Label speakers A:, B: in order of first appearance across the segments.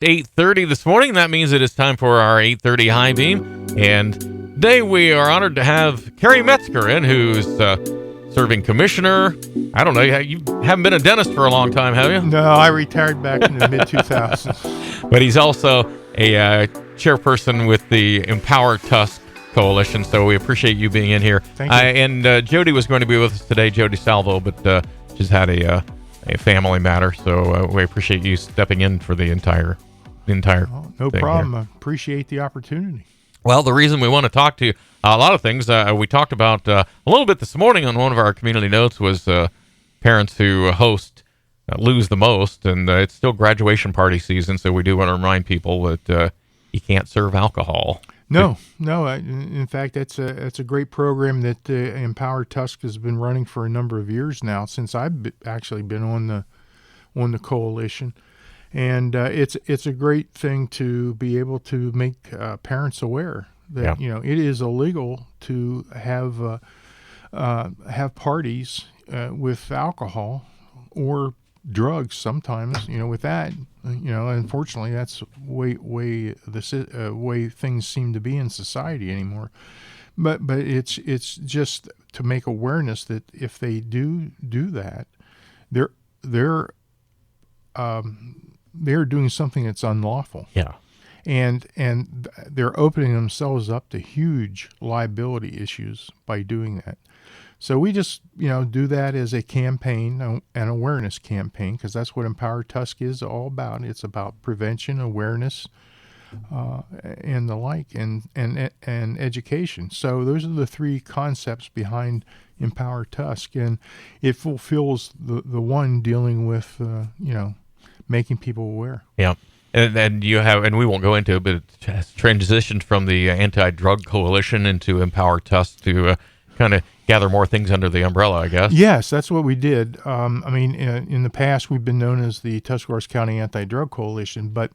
A: 8:30 this morning. That means it is time for our 8:30 High Beam. And today we are honored to have Kerry Metzger in, who's serving commissioner. I don't know, you haven't been a dentist for a long time, have you?
B: No, I retired back in the mid-2000s.
A: But he's also a chairperson with the Empower Tusc Coalition, so we appreciate you being in here.
B: Thank you.
A: And Jody was going to be with us today, Jody Salvo, but she's had a family matter, so we appreciate you stepping in for the entire
B: No
A: thing
B: problem.
A: here.
B: I appreciate the opportunity.
A: Well, the reason we want to talk to you, a lot of things we talked about a little bit this morning on one of our community notes was parents who host lose the most, and it's still graduation party season, so we do want to remind people that you can't serve alcohol.
B: No. In fact, that's a great program that Empower Tusc has been running for a number of years now, since I've actually been on the coalition, and it's a great thing to be able to make parents aware that it is illegal to have parties with alcohol or drugs sometimes. With that, unfortunately, that's way things seem to be in society anymore. But it's just to make awareness that if they do that, they're doing something that's unlawful.
A: Yeah.
B: And they're opening themselves up to huge liability issues by doing that. So we just, do that as a campaign, an awareness campaign, because that's what Empower Tusc is all about. It's about prevention, awareness, and the like, and education. So those are the three concepts behind Empower Tusc, and it fulfills the one dealing with, making people aware.
A: Yeah. And you have, and we won't go into it, but it has transitioned from the Anti-Drug Coalition into Empower Tusc to kind of gather more things under the umbrella, I guess.
B: Yes, that's what we did. In the past, we've been known as the Tuscarawas County Anti-Drug Coalition, but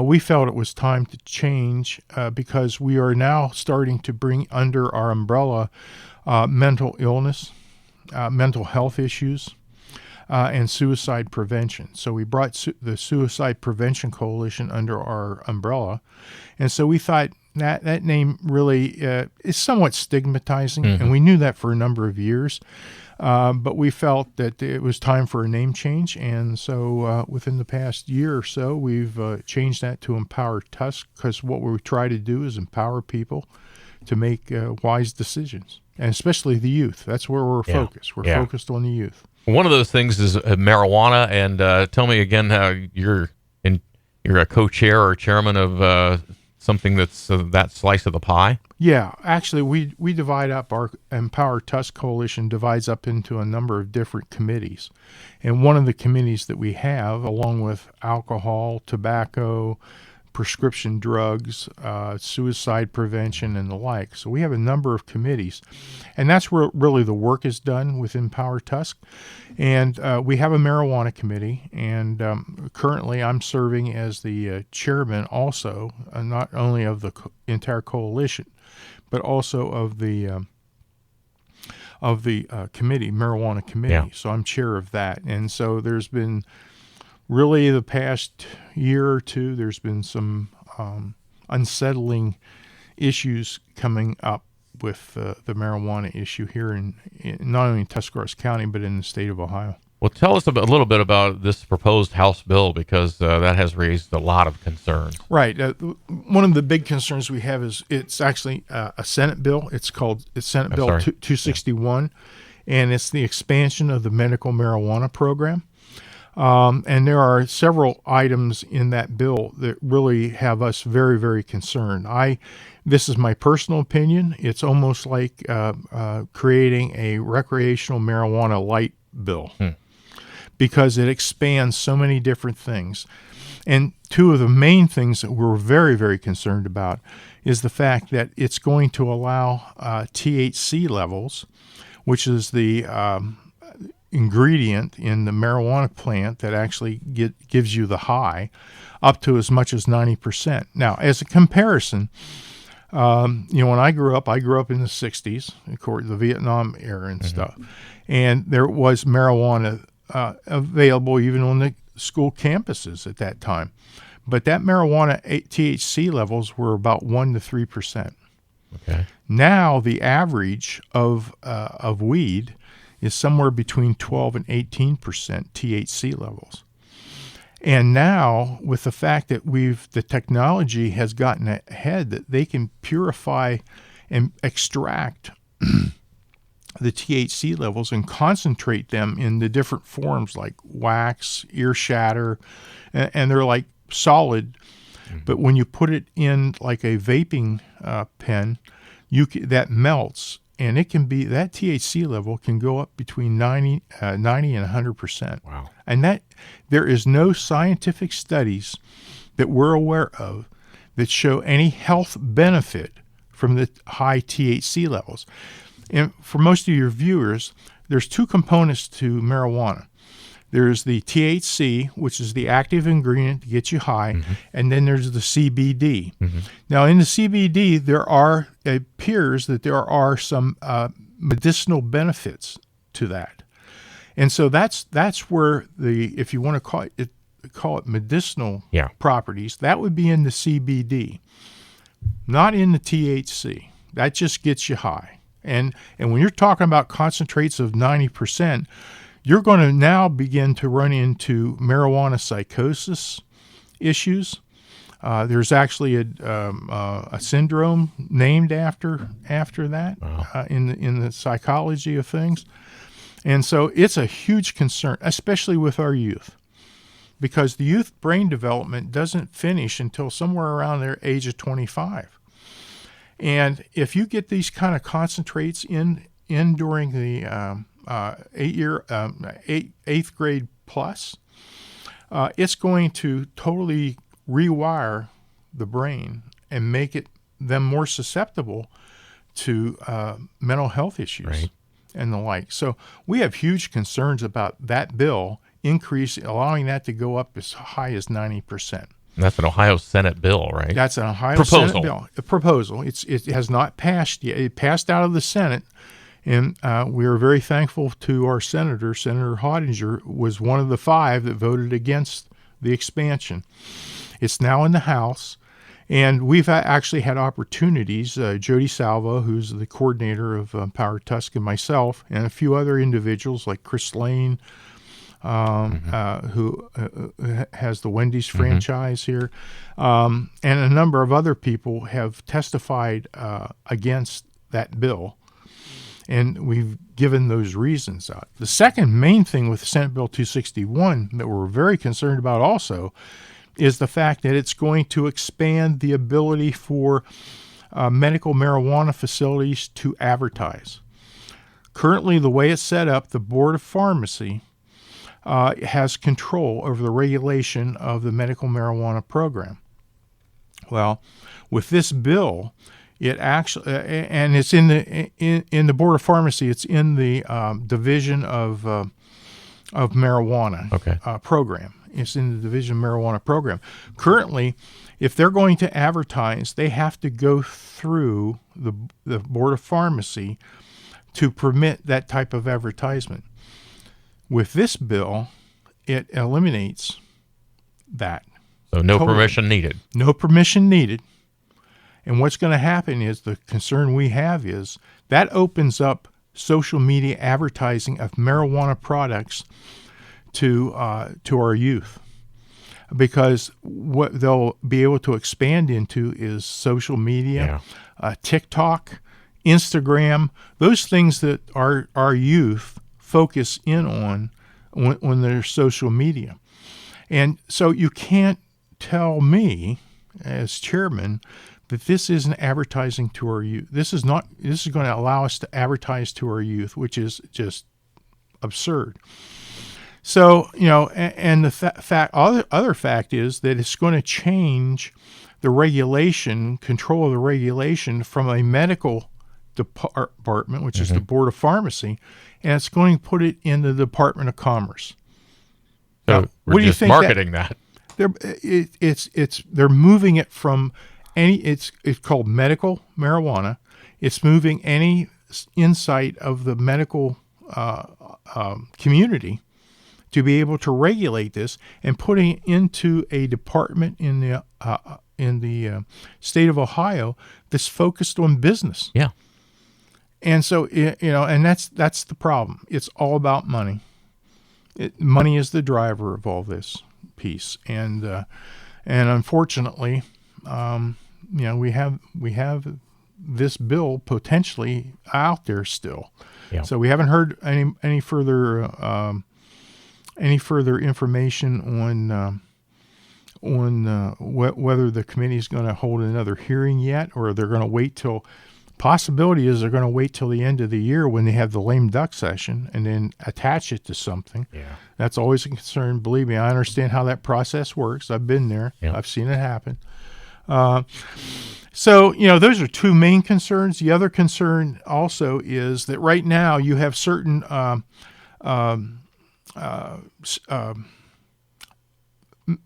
B: we felt it was time to change because we are now starting to bring under our umbrella mental illness, mental health issues, and suicide prevention. So we brought the Suicide Prevention Coalition under our umbrella, and so we thought that name really is somewhat stigmatizing, and we knew that for a number of years, but we felt that it was time for a name change, and so within the past year or so, we've changed that to Empower Tusc, because what we try to do is empower people to make wise decisions, and especially the youth. That's where we're focused. We're focused on the youth.
A: One of those things is marijuana, and tell me again how you're a co-chair or chairman of something that's that slice of the pie.
B: Yeah, actually, we divide up our Empower Tusc Coalition divides up into a number of different committees, and one of the committees that we have, along with alcohol, tobacco, prescription drugs, suicide prevention, and the like. So we have a number of committees, and that's where really the work is done with Empower Tusc. And we have a marijuana committee, and currently I'm serving as the chairman also, not only of the entire coalition, but also of the committee, marijuana committee.
A: Yeah.
B: So I'm chair of that. And so there's been really the past year or two, there's been some unsettling issues coming up with the marijuana issue here in not only in Tuscarawas County, but in the state of Ohio.
A: Well, tell us a little bit about this proposed House bill, because that has raised a lot of concerns.
B: Right. One of the big concerns we have is it's actually a Senate bill. It's Senate Bill 261, and it's the expansion of the medical marijuana program. And there are several items in that bill that really have us very, very concerned. This is my personal opinion. It's almost like creating a recreational marijuana light bill because it expands so many different things. And two of the main things that we're very, very concerned about is the fact that it's going to allow THC levels, which is the ingredient in the marijuana plant that actually gives you the high, up to as much as 90%. Now, as a comparison, when I grew up in the 60s, of course, the Vietnam era and stuff, and there was marijuana available even on the school campuses at that time. but that marijuana THC levels were about 1 to 3%.
A: Okay.
B: Now the average of weed is somewhere between 12 and 18% THC levels. And now, with the fact that the technology has gotten ahead, that they can purify and extract the THC levels and concentrate them in the different forms like wax, ear shatter, and they're like solid. Mm-hmm. But when you put it in like a vaping pen, that melts, and it can be, that THC level can go up between 90 and 100%.
A: Wow.
B: And that there is no scientific studies that we're aware of that show any health benefit from the high THC levels. And for most of your viewers, there's two components to marijuana. There's the THC, which is the active ingredient to get you high, mm-hmm. and then there's the CBD. Mm-hmm. Now, in the CBD, it appears that there are some medicinal benefits to that. And so that's where if you want to call it medicinal properties, that would be in the CBD, not in the THC. That just gets you high. And when you're talking about concentrates of 90%, you're going to now begin to run into marijuana psychosis issues. There's actually a syndrome named after that. Wow. In the psychology of things. And so it's a huge concern, especially with our youth, because the youth brain development doesn't finish until somewhere around their age of 25. And if you get these kind of concentrates in during the eighth grade plus, it's going to totally rewire the brain and make them more susceptible to mental health issues. Right. And the like. So we have huge concerns about that bill allowing that to go up as high as 90%.
A: That's an Ohio Senate bill, right?
B: That's an Ohio Senate bill. A proposal. It has not passed yet. It passed out of the Senate, and we are very thankful to our senator. Senator Hottinger was one of the 5 that voted against the expansion. It's now in the House, and we've actually had opportunities. Jody Salvo, who's the coordinator of Empower Tusc, and myself, and a few other individuals like Chris Lane, who has the Wendy's franchise here, and a number of other people have testified against that bill, and we've given those reasons out. The second main thing with Senate Bill 261 that we're very concerned about also is the fact that it's going to expand the ability for medical marijuana facilities to advertise. Currently, the way it's set up, the Board of Pharmacy has control over the regulation of the medical marijuana program. Well, with this bill, it actually, and it's in the Board of Pharmacy, it's in the Division of Marijuana program. It's in the Division of Marijuana program. Currently, if they're going to advertise, they have to go through the Board of Pharmacy to permit that type of advertisement. With this bill, it eliminates that.
A: So no permission needed.
B: No permission needed. And what's going to happen is, the concern we have is that opens up social media advertising of marijuana products to our youth, because what they'll be able to expand into is social media, TikTok, Instagram, those things that our youth focus in on when they're social media. And so you can't tell me as chairman that this isn't advertising to our youth. This is going to allow us to advertise to our youth, which is just absurd. So, and the other fact is that it's going to change the regulation, control of the regulation from a medical department, which is the Board of Pharmacy, and it's going to put it in the Department of Commerce.
A: So what do you think? Marketing that?
B: They're moving it from it's called medical marijuana. It's moving any insight of the medical community to be able to regulate this and putting it into a department in the state of Ohio that's focused on business.
A: Yeah.
B: And so, and that's the problem. It's all about money. Money is the driver of all this piece, and unfortunately, we have this bill potentially out there still.
A: Yeah.
B: So we haven't heard any further information on whether the committee is going to hold another hearing yet, or they're going to wait till. Possibility is they're going to wait till the end of the year when they have the lame duck session and then attach it to something.
A: Yeah.
B: That's always a concern. Believe me, I understand how that process works. I've been there.
A: Yeah.
B: I've seen it happen. So, those are two main concerns. The other concern also is that right now you have certain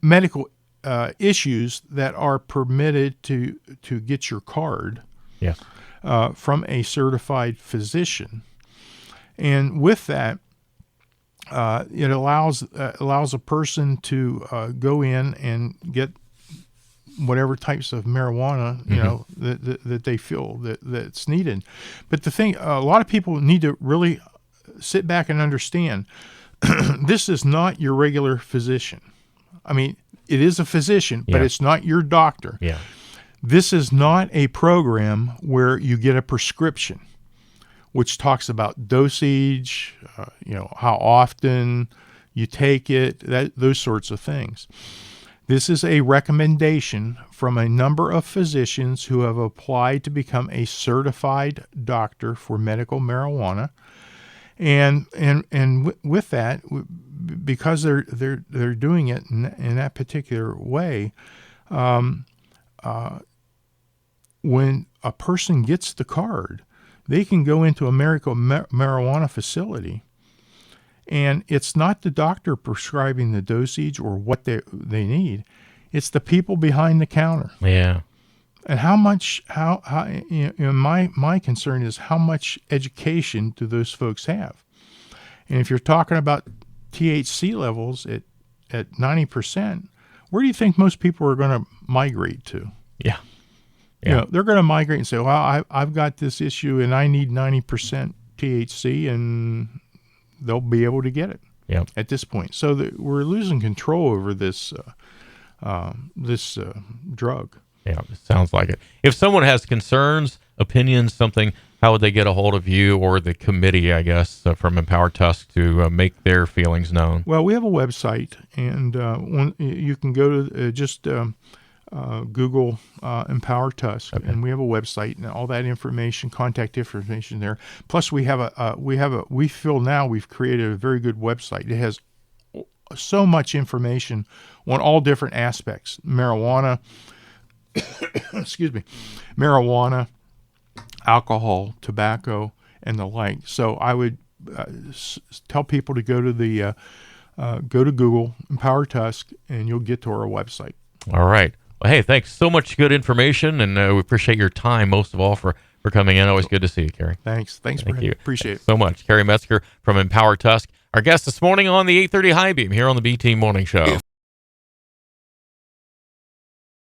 B: medical issues that are permitted to get your card.
A: Yes.
B: From a certified physician, and with that, it allows a person to go in and get whatever types of marijuana that they feel that's needed. But the thing, a lot of people need to really sit back and understand, this is not your regular physician. I mean, it is a physician, but it's not your doctor.
A: Yeah.
B: This is not a program where you get a prescription, which talks about dosage, how often you take it, those sorts of things. This is a recommendation from a number of physicians who have applied to become a certified doctor for medical marijuana, and with that, because they're doing it in that particular way. When a person gets the card, they can go into a medical marijuana facility, and it's not the doctor prescribing the dosage or what they need. It's the people behind the counter.
A: Yeah.
B: And my concern is how much education do those folks have? And if you're talking about THC levels at 90%, where do you think most people are going to migrate to?
A: Yeah. Yeah.
B: They're going to migrate and say, well, I've got this issue and I need 90% THC, and they'll be able to get it at this point. So we're losing control over this drug.
A: Yeah, it sounds like it. If someone has concerns, opinions, something, how would they get a hold of you or the committee, I guess, from Empower Tusc to make their feelings known?
B: Well, we have a website, and you can go to Google Empower Tusc, and we have a website and all that information, contact information there. Plus, we feel now we've created a very good website. It has so much information on all different aspects: marijuana, marijuana, alcohol, tobacco, and the like. So I would tell people to go to Google Empower Tusc, and you'll get to our website.
A: All right. Well, hey, thanks so much. Good information, and we appreciate your time most of all for coming in. Always good to see you, Kerry.
B: Thanks. Thank you. Appreciate it
A: so much. Kerry Metzger from Empower Tusc, our guest this morning on the 8:30 High Beam here on the BT Morning Show.